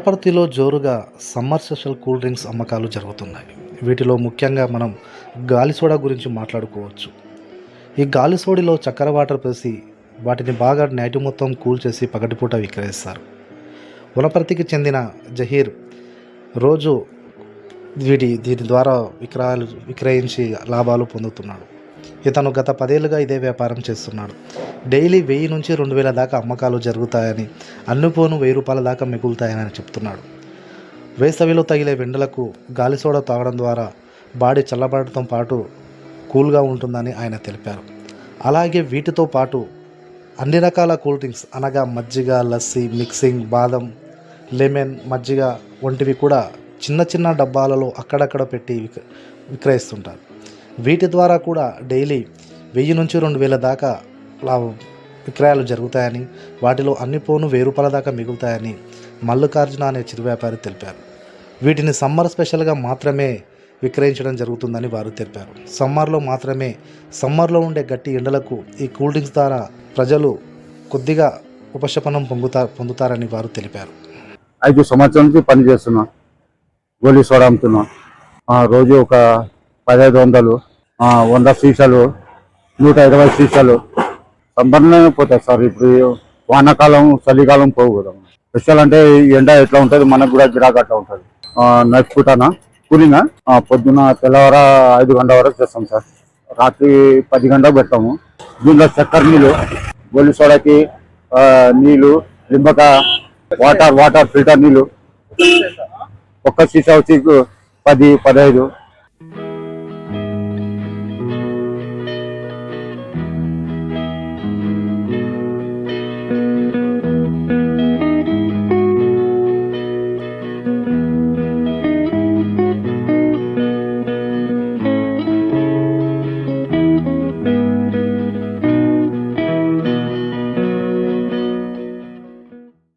వనపర్తిలో జోరుగా summer special cool drinks అమ్మకాలు జరుగుతున్నాయి. వీటిలో ముఖ్యంగా మనం గాలి సోడా గురించి మాట్లాడుకోవచ్చు. ఈ గాలి సోడిలో చక్కెర వాటర్ పోసి వాటిని బాగా నైట్ మొత్తం కూల్ చేసి పగటిపూట విక్రయిస్తారు. వనపర్తికి చెందిన జహీర్ రోజు దీని ద్వారా విక్రయించి లాభాలు పొందుతున్నాడు. ఇతను గత 10 ఏళ్ళుగా ఇదే వ్యాపారం చేస్తున్నాడు. డైలీ 1000 నుంచి 2000 దాకా అమ్మకాలు జరుగుతాయని, అన్నుపోను 1000 రూపాయల దాకా మిగులుతాయని చెప్తున్నాడు. వేసవిలో తగిలే వెండలకు గాలి సోడా తాగడం ద్వారా బాడీ చల్లబడటంతో పాటు కూల్గా ఉంటుందని ఆయన తెలిపారు. అలాగే వీటితో పాటు అన్ని రకాల కూల్ డ్రింక్స్ అనగా మజ్జిగ, లస్సీ, మిక్సింగ్, బాదం, లెమన్, మజ్జిగ వంటివి కూడా చిన్న చిన్న డబ్బాలలో అక్కడక్కడ పెట్టి విక్రయిస్తుంటారు. వీటి ద్వారా కూడా డైలీ 1000 నుంచి 2000 దాకా విక్రయాలు జరుగుతాయని, వాటిలో అన్ని పోను 1000 రూపాయల దాకా మిగులుతాయని మల్లికార్జున అనే చిరు వ్యాపారి తెలిపారు. వీటిని సమ్మర్ స్పెషల్గా మాత్రమే విక్రయించడం జరుగుతుందని వారు తెలిపారు. సమ్మర్లో ఉండే గట్టి ఎండలకు ఈ కూల్ డ్రింక్స్ ద్వారా ప్రజలు కొద్దిగా ఉపశమనం పొందుతారని వారు తెలిపారు. 5 సంవత్సరాల నుంచి పని చేస్తున్నా. గోలీ సోడా అమ్ముతున్నా. రోజు ఒక 1500, 100 సీసాలు, 120 సీసాలు సంబరంలోనే పోతాయి సార్. ఇప్పుడు వానాకాలం, చలికాలం పోవు కదా. స్పెషల్ అంటే ఎండ ఎట్లా ఉంటుంది, మనకు కూడా గిరాకీ అట్లా ఉంటుంది. నైట్ పూటనా కూలింగ్ పొద్దున తెల్లవార 5 గంటల వరకు చేస్తాం సార్. రాత్రి 10 గంటలకు పెడతాము. దీంట్లో చక్కెర నీళ్ళు, గోలీ సోడాకి నీళ్ళు, నిమ్మకాయ, వాటర్ ఫిల్టర్ నీళ్ళు. ఒక్క సీసా వచ్చి 10-15